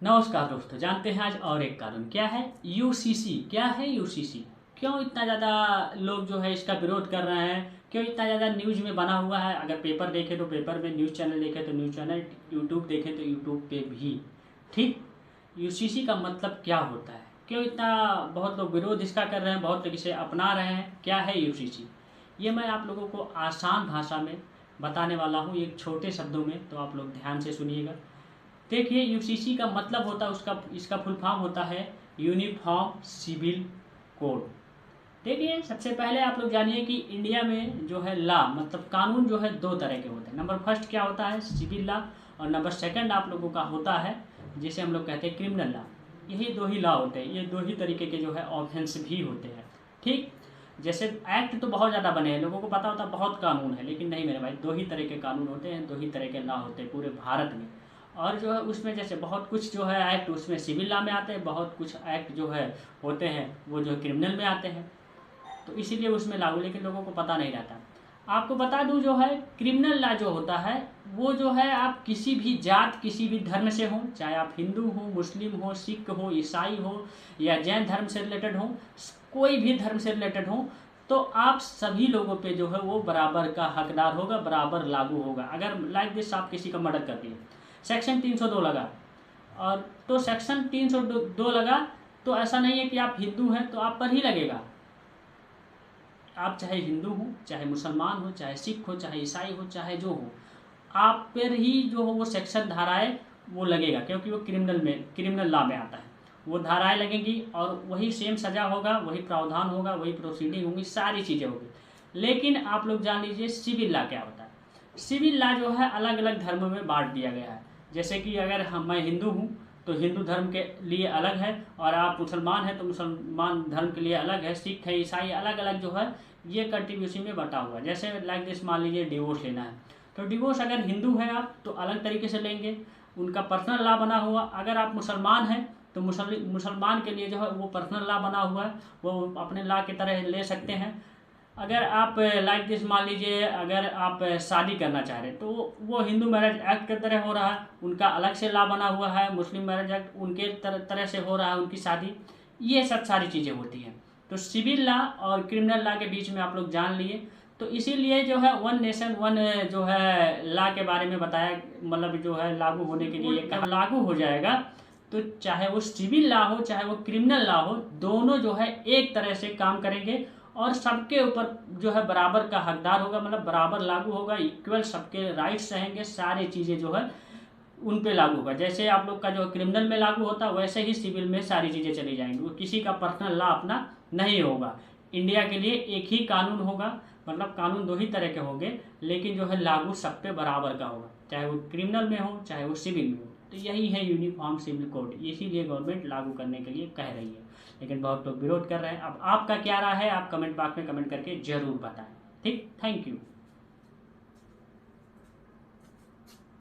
नमस्कार दोस्तों, जानते हैं आज और एक कानून क्या है। यूसीसी क्या है। यूसीसी क्यों इतना ज़्यादा लोग जो है इसका विरोध कर रहे हैं, क्यों इतना ज़्यादा न्यूज़ में बना हुआ है। अगर पेपर देखे तो पेपर में, न्यूज़ चैनल देखे तो न्यूज़ चैनल, यूट्यूब देखे तो यूट्यूब पे भी। ठीक, यूसीसी का मतलब क्या होता है, क्यों इतना बहुत लोग विरोध इसका कर रहे हैं, बहुत लोग इसे अपना रहे हैं। क्या है यूसीसी, ये मैं आप लोगों को आसान भाषा में बताने वाला हूँ, एक छोटे शब्दों में, तो आप लोग ध्यान से सुनिएगा। देखिए, यूसीसी का मतलब होता है इसका फुल फॉर्म होता है यूनिफॉर्म सिविल कोड। देखिए, सबसे पहले आप लोग जानिए कि इंडिया में जो है लॉ मतलब कानून जो है दो तरह के होते हैं। नंबर फर्स्ट क्या होता है, सिविल लॉ, और नंबर सेकंड आप लोगों का होता है जिसे हम लोग कहते हैं क्रिमिनल लॉ। यही दो ही लॉ होते हैं, ये दो ही तरीके के जो है ऑफेंस भी होते हैं। ठीक, जैसे एक्ट तो बहुत ज़्यादा बने हैं, लोगों को पता होता है बहुत कानून है, लेकिन नहीं मेरे भाई, दो ही तरह के कानून होते हैं, दो ही तरह के लॉ होते हैं पूरे भारत में। और जो है उसमें जैसे बहुत कुछ जो है एक्ट उसमें सिविल लॉ में आते हैं, बहुत कुछ एक्ट जो है होते हैं वो जो है क्रिमिनल में आते हैं, तो इसीलिए उसमें लागू, लेकिन लोगों को पता नहीं रहता। आपको बता दूं, जो है क्रिमिनल लॉ जो होता है वो जो है आप किसी भी जात, किसी भी धर्म से हो, चाहे आप हिंदू हो, मुस्लिम हो, सिख हो, ईसाई हो, या जैन धर्म से रिलेटेड हो, कोई भी धर्म से रिलेटेड हो, तो आप सभी लोगों पे जो है वो बराबर का हकदार होगा, बराबर लागू होगा। अगर लाइक दिस आप किसी का मर्डर कर दिए, सेक्शन 302 लगा, और तो सेक्शन 302 लगा, तो ऐसा नहीं है कि आप हिंदू हैं तो आप पर ही लगेगा। आप चाहे हिंदू हो, चाहे मुसलमान हो, चाहे सिख हो, चाहे ईसाई हो, चाहे जो हो, आप पर ही जो हो वो सेक्शन धाराएं वो लगेगा, क्योंकि वो क्रिमिनल लॉ में आता है। वो धाराएं लगेंगी और वही सेम सजा होगा, वही प्रावधान होगा, वही प्रोसीडिंग होंगी, सारी चीज़ें होगी। लेकिन आप लोग जान लीजिए सिविल लॉ क्या होता है। सिविल लॉ जो है अलग अलग धर्मों में बांट दिया गया है। जैसे कि अगर मैं हिंदू हूँ तो हिंदू धर्म के लिए अलग है, और आप मुसलमान हैं तो मुसलमान धर्म के लिए अलग है, सिख है, ईसाई, अलग अलग जो है ये कंट्रीब्यूशन में बटा हुआ है। जैसे लाइक दिस, मान लीजिए डिवोर्स लेना है, तो डिवोर्स अगर हिंदू हैं आप तो अलग तरीके से लेंगे, उनका पर्सनल लॉ बना हुआ। अगर आप मुसलमान हैं तो मुसलमान के लिए जो है वो पर्सनल लॉ बना हुआ है, वो अपने लॉ की तरह ले सकते हैं। अगर आप लाइक दिस, मान लीजिए अगर आप शादी करना चाह रहे हैं तो वो हिंदू मैरिज एक्ट की तरह हो रहा है, उनका अलग से लॉ बना हुआ है। मुस्लिम मैरिज एक्ट उनके तरह से हो रहा है उनकी शादी। ये सब सारी चीज़ें होती हैं। तो सिविल लॉ और क्रिमिनल लॉ के बीच में आप लोग जान लिए, तो इसीलिए जो है वन नेशन वन जो है लॉ के बारे में बताया, मतलब जो है लागू होने के लिए लागू हो जाएगा, तो चाहे वो सिविल लॉ हो चाहे वो क्रिमिनल लॉ हो, दोनों जो है एक तरह से काम करेंगे और सबके ऊपर जो है बराबर का हकदार होगा, मतलब बराबर लागू होगा, इक्वल सबके राइट्स रहेंगे, सारी चीज़ें जो है उन पे लागू होगा। जैसे आप लोग का जो क्रिमिनल में लागू होता है वैसे ही सिविल में सारी चीज़ें चली जाएंगी, वो किसी का पर्सनल लॉ अपना नहीं होगा। इंडिया के लिए एक ही कानून होगा, मतलब कानून दो ही तरह के होंगे, लेकिन जो है लागू सब पे बराबर का होगा, चाहे वो क्रिमिनल में हो चाहे वो सिविल में हो। तो यही है यूनिफॉर्म सिविल कोड, इसीलिए गवर्नमेंट लागू करने के लिए कह रही है, लेकिन बहुत लोग विरोध कर रहे हैं। अब आपका क्या राय है, आप कमेंट बॉक्स में कमेंट करके जरूर बताएं। ठीक, थैंक यू।